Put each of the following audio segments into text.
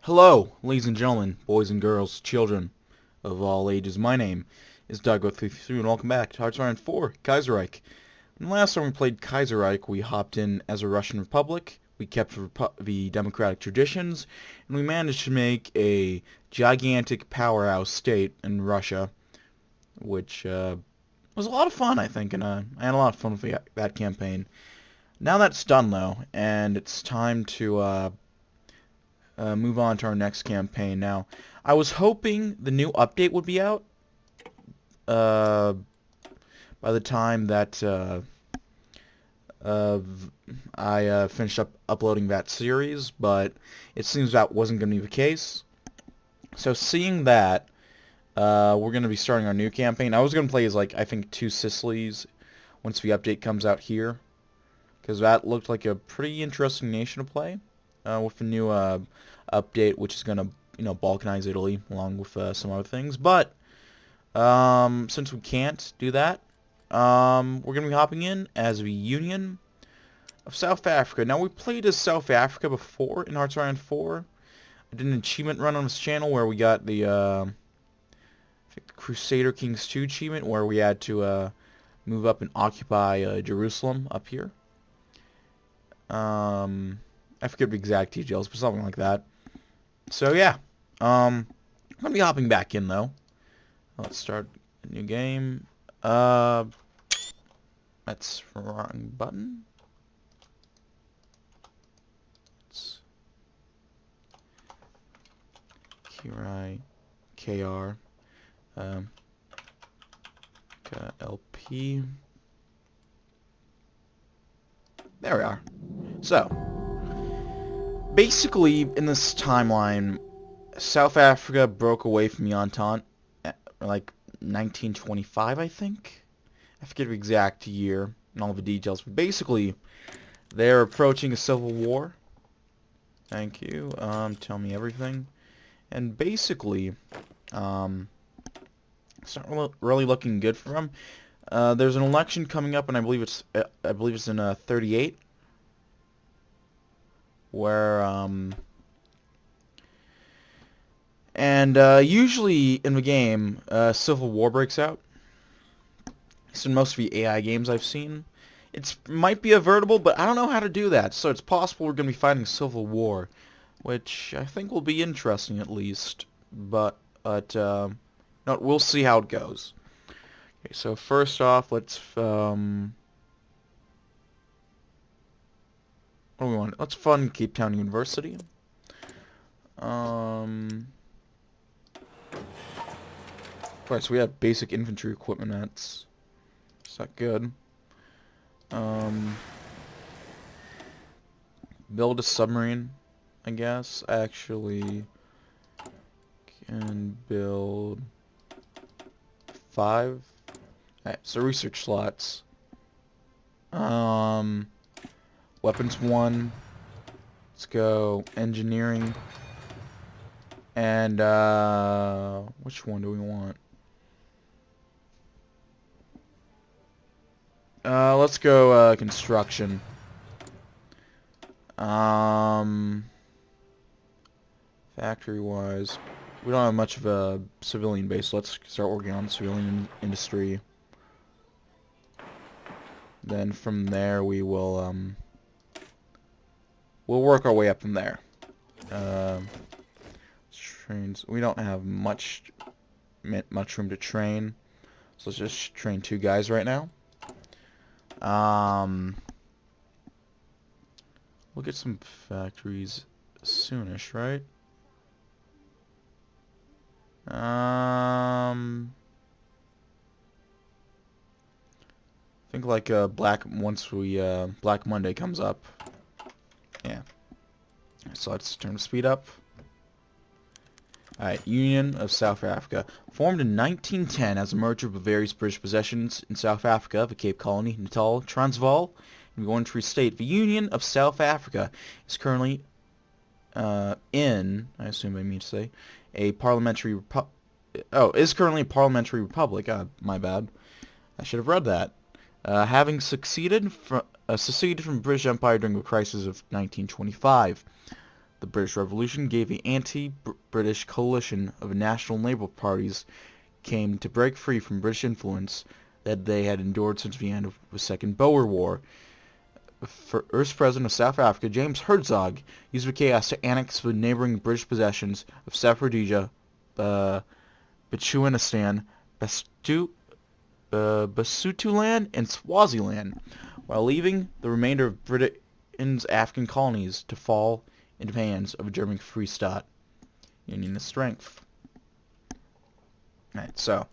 Hello, ladies and gentlemen, boys and girls, children of all ages. My name is DB333, and welcome back to Hearts Iron 4, Kaiserreich. And last time we played Kaiserreich, we hopped in as a Russian Republic, we kept the democratic traditions, and we managed to make a gigantic powerhouse state in Russia, which was a lot of fun, I think, and I had a lot of fun with that campaign. Now that's done, though, and it's time to move on to our next campaign. Now, I was hoping the new update would be out by the time that I finished up uploading that series, but it seems that wasn't going to be the case. So seeing that, we're going to be starting our new campaign. I was going to play as, like, I think 2 Sicilies once the update comes out here, because that looked like a pretty interesting nation to play with the new update, which is going to, balkanize Italy along with some other things. But since we can't do that, we're going to be hopping in as the Union of South Africa. Now, we played as South Africa before in Hearts Iron 4. I did an achievement run on this channel where we got the I think the Crusader Kings 2 achievement, where we had to move up and occupy Jerusalem up here. I forget the exact details, but something like that. So yeah, I'm gonna be hopping back in though. Let's start a new game. That's the wrong button. It's KR LP. There we are. So, basically, in this timeline, South Africa broke away from the Entente at, like, 1925, I think? I forget the exact year and all the details, but basically, they're approaching a civil war. Thank you. Tell me everything. And basically, it's not really looking good for them. There's an election coming up, and I believe it's in 38, where usually in the game, civil war breaks out. So in most of the AI games I've seen, it might be avertible, but I don't know how to do that. So it's possible we're going to be fighting civil war, which I think will be interesting at least. But no, we'll see how it goes. Okay, so first off, let's what do we want? Let's fund Cape Town University. Right, so we have basic infantry equipment. That's not good. Build a submarine, I guess. Actually, can build 5. Alright, so research slots. Weapons 1. Let's go engineering. And which one do we want? Let's go construction. Factory wise, we don't have much of a civilian base, so let's start working on civilian industry. Then from there we will we'll work our way up from there. Trains. We don't have much room to train, so let's just train 2 guys right now. We'll get some factories soonish, right? I think like once we Black Monday comes up. Yeah. So let's turn the speed up. Alright, Union of South Africa. Formed in 1910 as a merger of various British possessions in South Africa, the Cape Colony, Natal, Transvaal, and the Orange Free State. The Union of South Africa is currently I assume I mean to say, a parliamentary is currently a parliamentary republic. My bad. I should have read that. Having seceded from British Empire during the crisis of 1925. The British Revolution gave the anti-British coalition of national Labour parties came to break free from British influence that they had endured since the end of the Second Boer War. First President of South Africa, James Herzog, used the chaos to annex the neighboring British possessions of South Rhodesia, Bechuanistan, Basutoland, and Swaziland, while leaving the remainder of Britain's African colonies to fall into the hands of a German Free State. Unionist strength. Alright, so,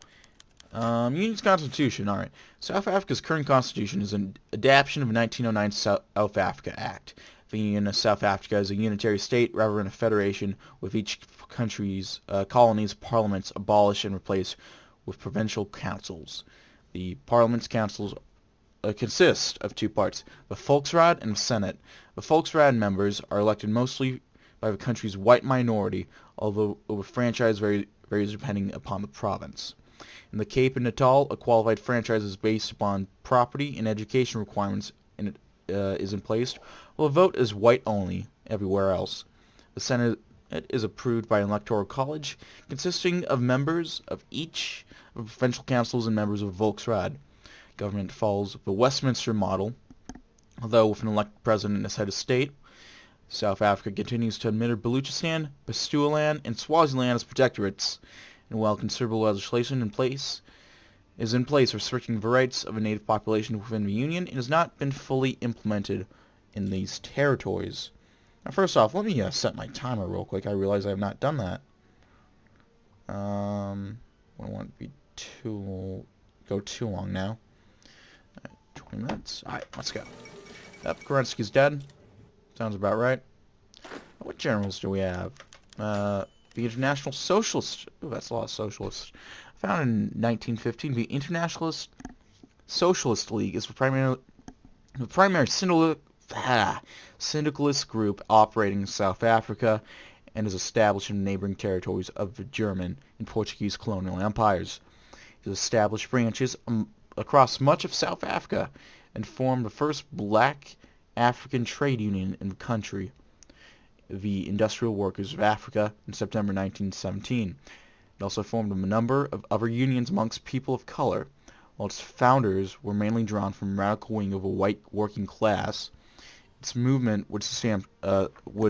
Union's Constitution, alright. South Africa's current constitution is an adaptation of the 1909 South Africa Act. The Union of South Africa is a unitary state rather than a federation, with each country's colonies' parliaments abolished and replaced with provincial councils. The parliament's councils consist of two parts, the Volksraad and the Senate. The Volksraad members are elected mostly by the country's white minority, although the franchise varies depending upon the province. In the Cape and Natal, a qualified franchise is based upon property and education requirements and is in place, while the vote is white only everywhere else. The Senate is approved by an electoral college consisting of members of each of the provincial councils and members of the Volksraad. Government follows the Westminster model, although with an elected president as head of state. South Africa continues to admit Baluchistan, Bestualand, and Swaziland as protectorates, and while considerable legislation is in place restricting the rights of a native population within the Union, it has not been fully implemented in these territories. Now, first off, let me set my timer real quick. I realize I have not done that. I don't want to go too long now. 20 minutes. Alright, let's go. Yep, Kerensky's dead. Sounds about right. What generals do we have? The International Socialist... Ooh, that's a lot of socialists. Founded in 1915, the Internationalist Socialist League is the primary syndicalist group operating in South Africa and is established in the neighboring territories of the German and Portuguese colonial empires. It has established branches across much of South Africa and formed the first black African trade union in the country, the Industrial Workers of Africa, in September 1917. It also formed a number of other unions amongst people of color. While its founders were mainly drawn from the radical wing of a white working class, its movement would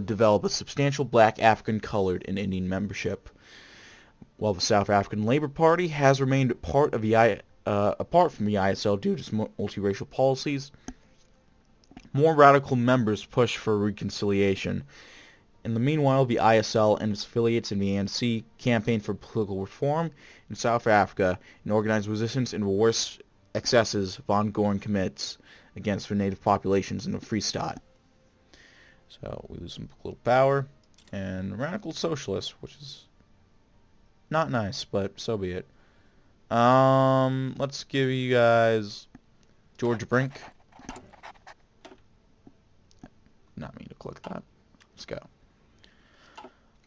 develop a substantial black African, colored, and Indian membership. While the South African Labour Party has remained apart from the ISL due to its multiracial policies, more radical members push for reconciliation. In the meanwhile, the ISL and its affiliates in the ANC campaigned for political reform in South Africa and organized resistance in the worst excesses of ongoing commits against the native populations in the Free State. So we lose some political power, and radical socialists, which is not nice, but so be it. Let's give you guys George Brink. Not mean to click that. Let's go.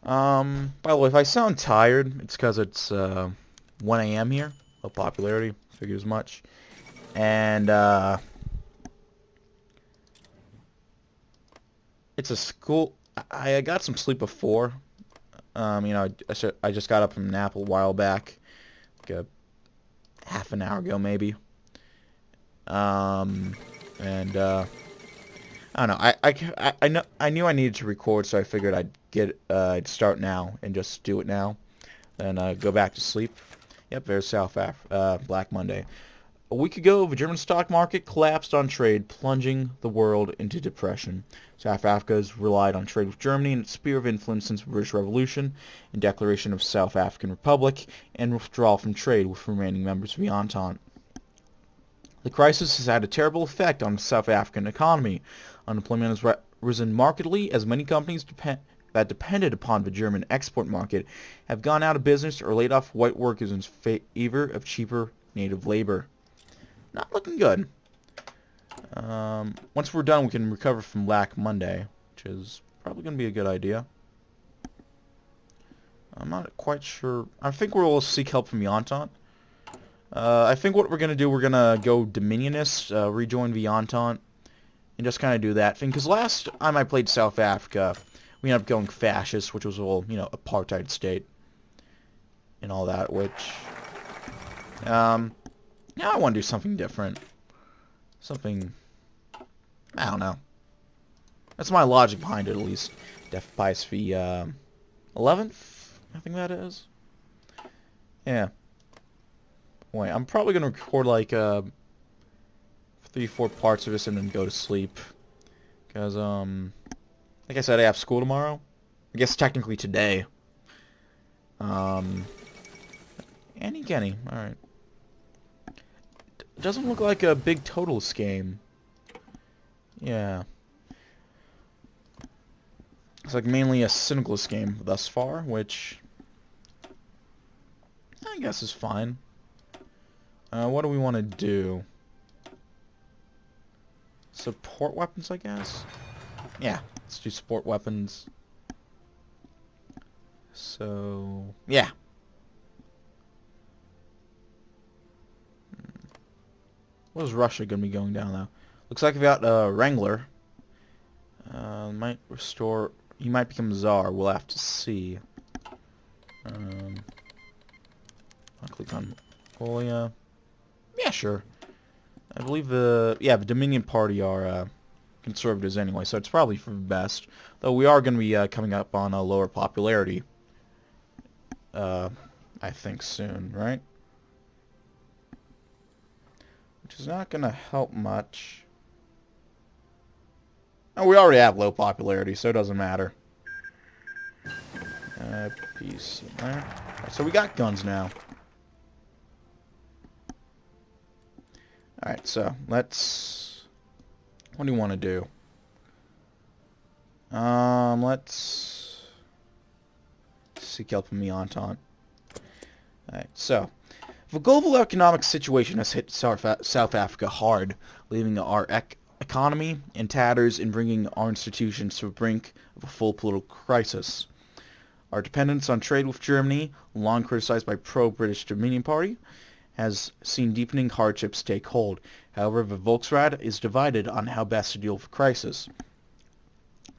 By the way, if I sound tired, it's because it's 1 a.m. here. Low popularity, figured as much. And it's a school. I got some sleep before. I just got up from a nap a while back, like a half an hour ago maybe. I don't know. I knew I needed to record, so I figured I'd start now and just do it now, then go back to sleep. Yep, there's Black Monday. A week ago, the German stock market collapsed on trade, plunging the world into depression. South Africa has relied on trade with Germany and its sphere of influence since the British Revolution and declaration of South African Republic and withdrawal from trade with remaining members of the Entente. The crisis has had a terrible effect on the South African economy. Unemployment has risen markedly as many companies that depended upon the German export market have gone out of business or laid off white workers in favor of cheaper native labor. Not looking good. Once we're done, we can recover from Black Monday, which is probably going to be a good idea. I'm not quite sure. I think we'll seek help from the Entente. I think what we're going to do, we're going to go Dominionists, rejoin the Entente, and just kind of do that thing. Because last time I played South Africa, we ended up going fascist, which was a whole, apartheid state and all that, which, now I want to do something different. Something, I don't know. That's my logic behind it, at least. Death Pies v. 11th, I think that is. Yeah. Wait, I'm probably going to record, like, 3-4 parts of this and then go to sleep. Because, like I said, I have school tomorrow. I guess technically today. Annie Kenny, alright. Doesn't look like a big totals game. Yeah. It's like mainly a cynicalist game thus far, which I guess is fine. What do we want to do? Support weapons, I guess? Yeah, let's do support weapons. So, yeah. What is Russia going to be going down, though? Looks like we got Wrangler. Might restore... He might become Tsar. We'll have to see. I'll click on Mongolia. Yeah, sure. I believe the Dominion Party are conservatives anyway, so it's probably for the best. Though we are going to be coming up on a lower popularity. I think soon, right? Which is not going to help much. Oh, we already have low popularity, so it doesn't matter. Peace in there. Right, so we got guns now. Alright, so let's... What do you want to do? Let's seek help from the Entente. Alright, so the global economic situation has hit South Africa hard, leaving our economy in tatters and bringing our institutions to the brink of a full political crisis. Our dependence on trade with Germany, long criticized by pro-British Dominion Party, has seen deepening hardships take hold. However, the Volksraad is divided on how best to deal with the crisis.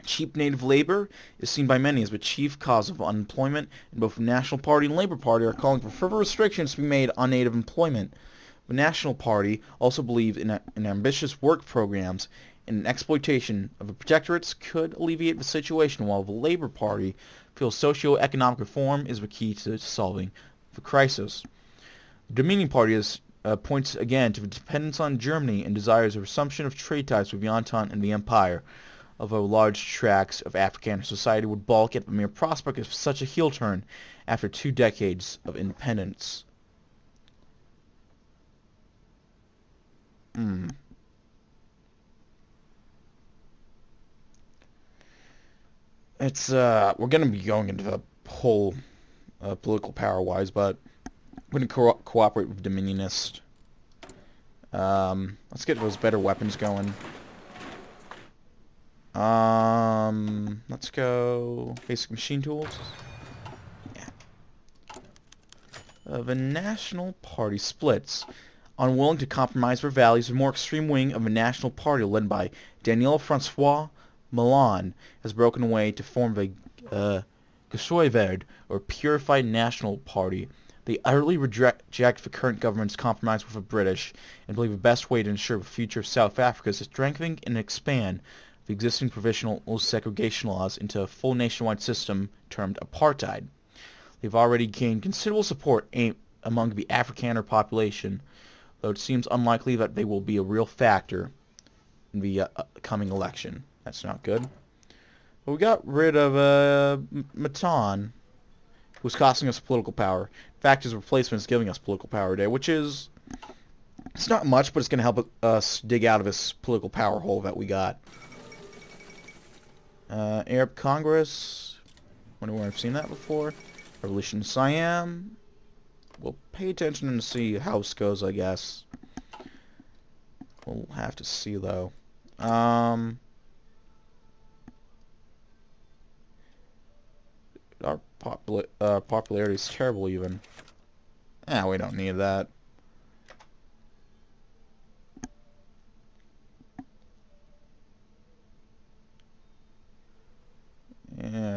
Cheap native labor is seen by many as the chief cause of unemployment, and both the National Party and Labour Party are calling for further restrictions to be made on native employment. The National Party also believes in ambitious work programs and an exploitation of the protectorates could alleviate the situation, while the Labour Party feels socio-economic reform is the key to solving the crisis. The Dominion Party points again to the dependence on Germany and desires a resumption of trade ties with the Entente and the Empire, although large tracts of Afrikaner society would balk at the mere prospect of such a heel turn after 2 decades of independence. It's, we're going to be going into the whole political power-wise, but we're going to cooperate with Dominionists. Let's get those better weapons going. Let's go basic machine tools. Yeah. The National Party splits. Unwilling to compromise their values, the more extreme wing of the National Party, led by Daniel Francois Milan, has broken away to form the Gesoeverd, or Purified National Party. They utterly reject the current government's compromise with the British and believe the best way to ensure the future of South Africa is to strengthen and expand the existing provisional segregation laws into a full nationwide system termed apartheid. They've already gained considerable support among the Afrikaner population, though it seems unlikely that they will be a real factor in the coming election. That's not good. But we got rid of Matan, who was costing us political power. In fact, his replacement is giving us political power today, which is... It's not much, but it's going to help us dig out of this political power hole that we got. Arab Congress. Wonder where I've seen that before. Revolution in Siam. We'll pay attention and see how this goes, I guess. We'll have to see, though. Our popularity is terrible, even. We don't need that. Yeah,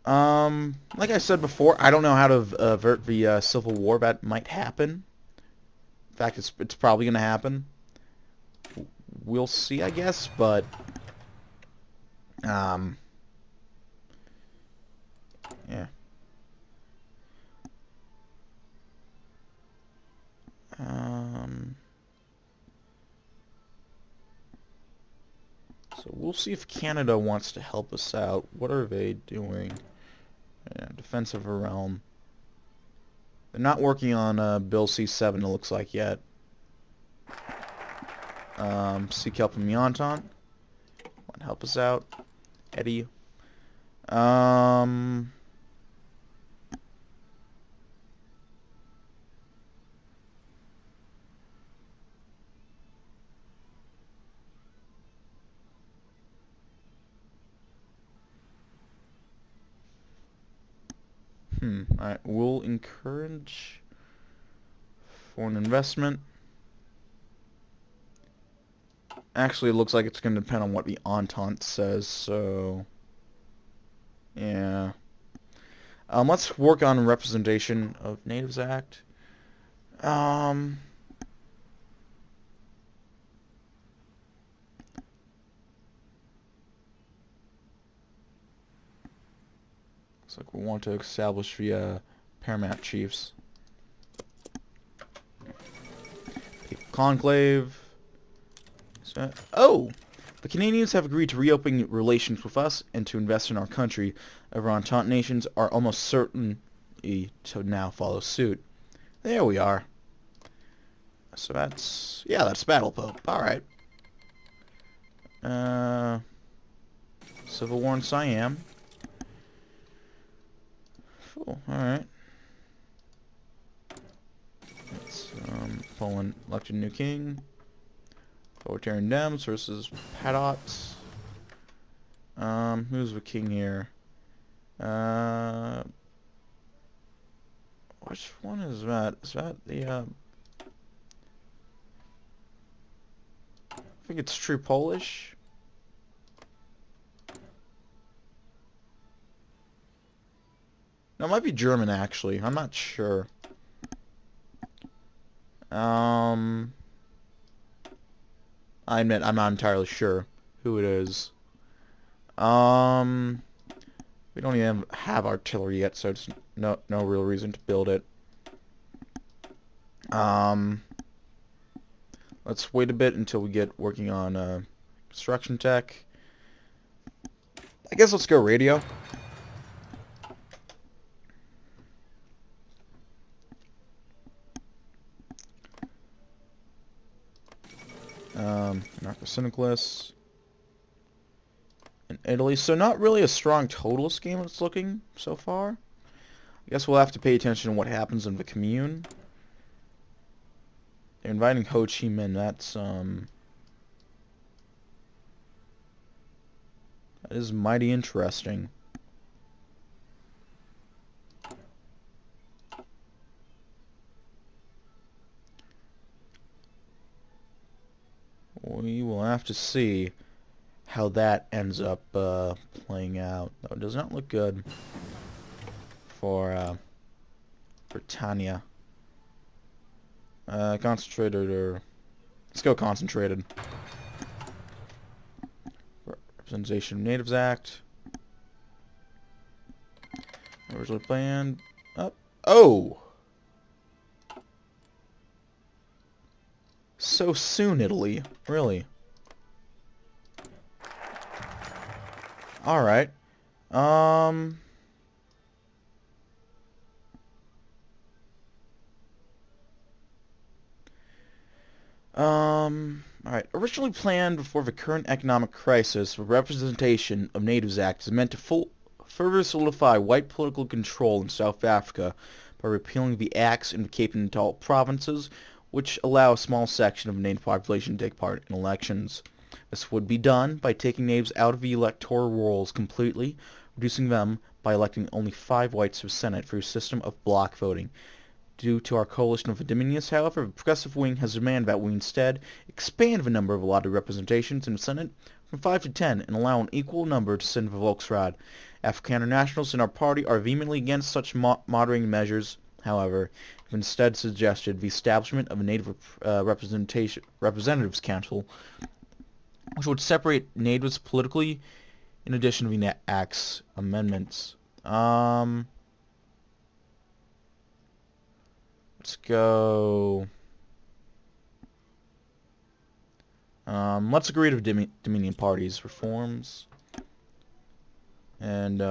Like I said before, I don't know how to avert the civil war that might happen. In fact, it's probably going to happen. We'll see, I guess, but yeah. So we'll see if Canada wants to help us out. What are they doing? Yeah, defensive realm. They're not working on Bill C7, it looks like, yet. Seek help from the Entente. Want to help us out? Eddie. Alright, we'll encourage foreign investment. Actually, it looks like it's going to depend on what the Entente says, so yeah. Let's work on representation of Natives Act. Looks like we want to establish the paramount chiefs. Conclave. Oh! The Canadians have agreed to reopen relations with us and to invest in our country. Other Entente nations are almost certain to now follow suit. There we are. So that's... yeah, that's Battle Pope. Alright. Civil War in Siam. Cool, alright. Let's, Poland elected new king. Authoritarian Dems versus Padots. Who's the king here? Which one is that? Is that the, I think it's true Polish. No, it might be German, actually. I'm not sure. I admit I'm not entirely sure who it is. We don't even have artillery yet, so it's no real reason to build it. Let's wait a bit until we get working on construction tech. I guess let's go radio. Narcosyniclus in Italy. So not really a strong totalist game it's looking so far. I guess we'll have to pay attention to what happens in the commune. They're inviting Ho Chi Minh. That's that is mighty interesting. We will have to see how that ends up playing out. Though it does not look good for Tanya. Concentrated, or let's go concentrated. Representation of Natives Act. Originally planned. Oh! So soon, Italy. Really? Alright. Alright. Originally planned before the current economic crisis, the Representation of Natives Act is meant to further solidify white political control in South Africa by repealing the acts in the Cape and Natal provinces, which allow a small section of the native population to take part in elections. This would be done by taking natives out of the electoral rolls completely, reducing them by electing only 5 whites to the Senate through a system of block voting. Due to our coalition of the Dominionists, however, the progressive wing has demanded that we instead expand the number of allotted representations in the Senate from 5 to 10 and allow an equal number to sit for Volksrat. Afrikaner nationals in our party are vehemently against such moderating measures, however, have instead suggested the establishment of a native representatives council, which would separate natives politically in addition to the Act's amendments. Let's go. Let's agree to Dominion parties reforms. And,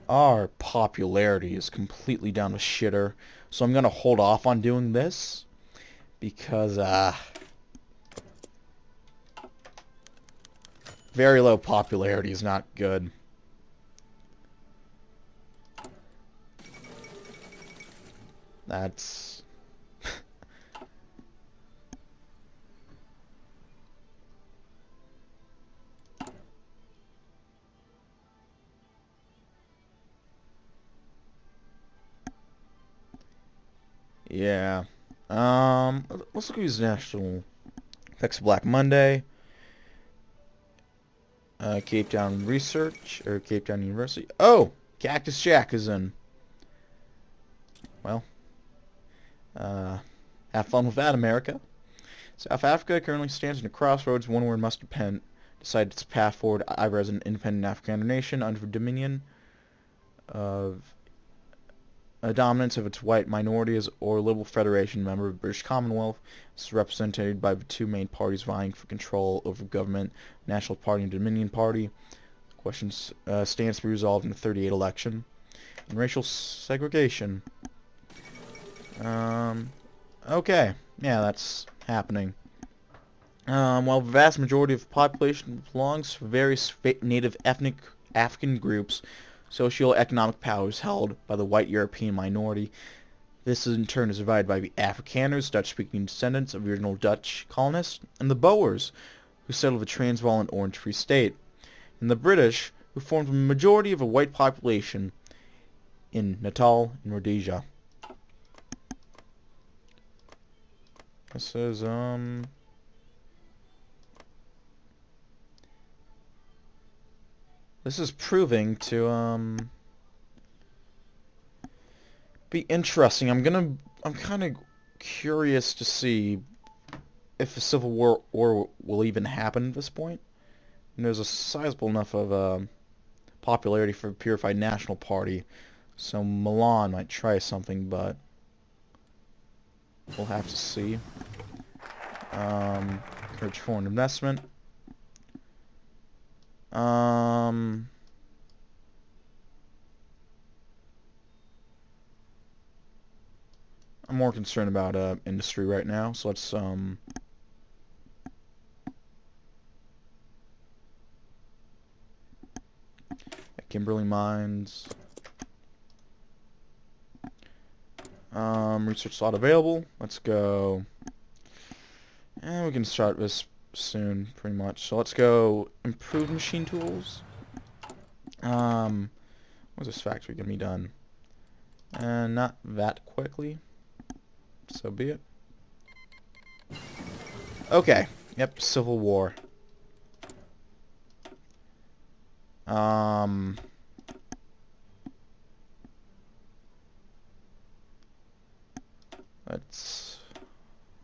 our popularity is completely down the shitter. So I'm gonna hold off on doing this. Because, very low popularity is not good. That's... yeah. Let's look at these national effects of Black Monday. Cape Town Research, or Cape Town University. Oh! Cactus Jack is in. Well. Have fun with that, America. South Africa currently stands in a crossroads, one where it must decide its path forward, either as an independent Afrikaner nation under dominion of a dominance of its white minorities, or a liberal federation member of the British Commonwealth. This is represented by the two main parties vying for control over government, National Party and Dominion Party. The question stands to be resolved in the 38 election. And racial segregation. Okay. Yeah, that's happening. While the vast majority of the population belongs to various native ethnic African groups, socio-economic power is held by the white European minority. This in turn is divided by the Afrikaners, Dutch-speaking descendants of the original Dutch colonists, and the Boers, who settled the Transvaal and Orange Free State, and the British, who formed the majority of the white population in Natal and Rhodesia. This is, this is proving to, be interesting. I'm kind of curious to see if a civil war will even happen at this point. And there's a sizable enough of, popularity for the Purified National Party, so Milan might try something, but we'll have to see. Encourage foreign investment. I'm more concerned about industry right now, so let's Kimberley Mines. Research slot available. Let's go. And we can start this soon, pretty much. So let's go improve machine tools. When's this factory gonna be done? And not that quickly. So be it. Okay. Yep, Civil War. Let's...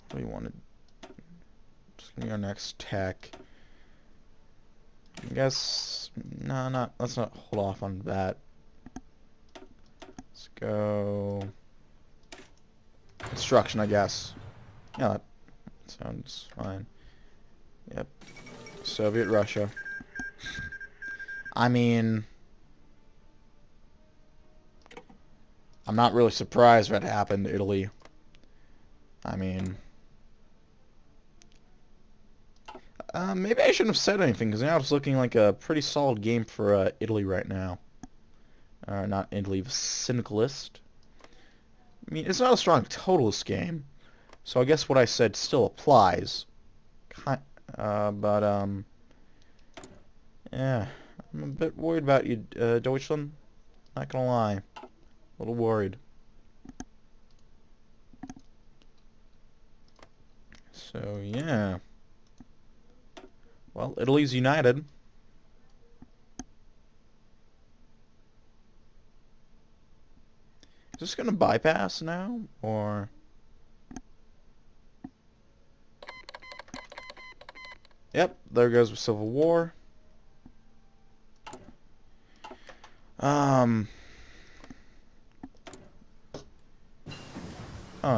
What do you want to... Just give me our next tech. I guess... No, let's not hold off on that. Let's go... Construction, I guess. Yeah, that sounds fine. Yep. Soviet Russia. I mean... I'm not really surprised what happened to Italy. I mean... maybe I shouldn't have said anything, because now it's looking like a pretty solid game for Italy right now. Not Italy, the Syndicalist. I mean, it's not a strong totalist game, so I guess what I said still applies. Yeah, I'm a bit worried about you, Deutschland. Not gonna lie. A little worried. So, yeah. Well, Italy's united. Is this gonna bypass now, or? Yep, there goes the Civil War. Oh,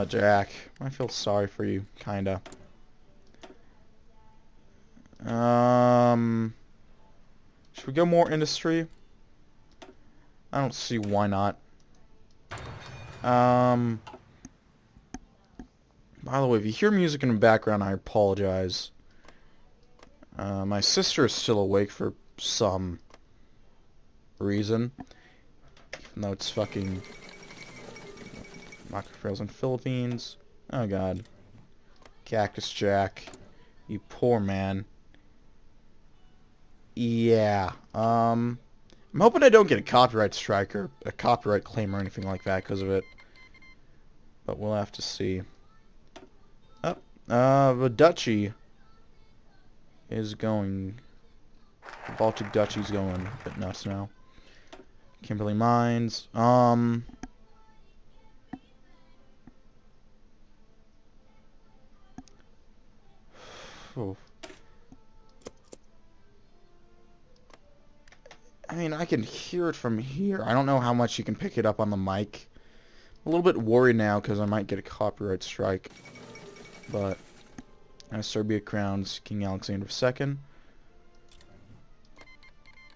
Jack, I feel sorry for you, kinda. Should we go more industry? I don't see why not. By the way, if you hear music in the background, I apologize. My sister is still awake for some reason. Even though it's fucking Macrophils in Philippines. Oh god. Cactus Jack. You poor man. Yeah. I'm hoping I don't get a copyright strike or a copyright claim or anything like that because of it. But we'll have to see. Oh, the duchy is going... The Baltic Duchy's going a bit nuts now. Kimberley Mines. Oh. I mean, I can hear it from here. I don't know how much you can pick it up on the mic. I'm a little bit worried now because I might get a copyright strike. But, Serbia crowns King Alexander II.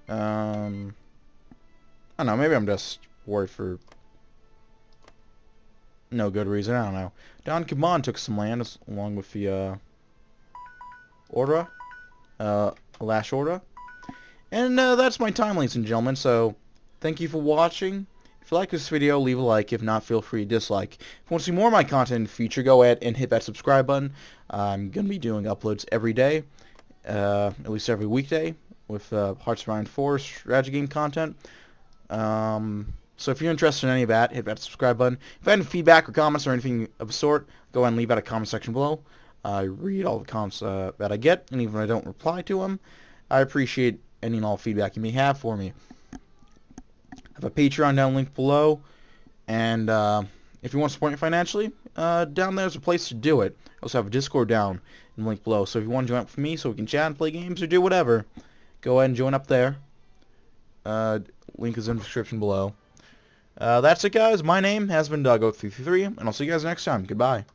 I don't know, maybe I'm just worried for no good reason, I don't know. Don Kaban took some land along with the, Orda. Lash Orda. And that's my time, ladies and gentlemen, so thank you for watching. If you like this video, leave a like. If not, feel free to dislike. If you want to see more of my content in the future, go ahead and hit that subscribe button. I'm going to be doing uploads every day, at least every weekday, with Hearts of Iron 4 strategy game content. So if you're interested in any of that, hit that subscribe button. If you have any feedback or comments or anything of the sort, go ahead and leave that in the comment section below. I read all the comments that I get, and even if I don't reply to them, I appreciate any and all feedback you may have for me. I have a Patreon down linked below, and if you want to support me financially, down there's a place to do it. I also have a Discord down and linked below, so if you want to join up with me so we can chat and play games or do whatever, go ahead and join up there. Link is in the description below. That's it, guys. My name has been Doug0333, and I'll see you guys next time. Goodbye.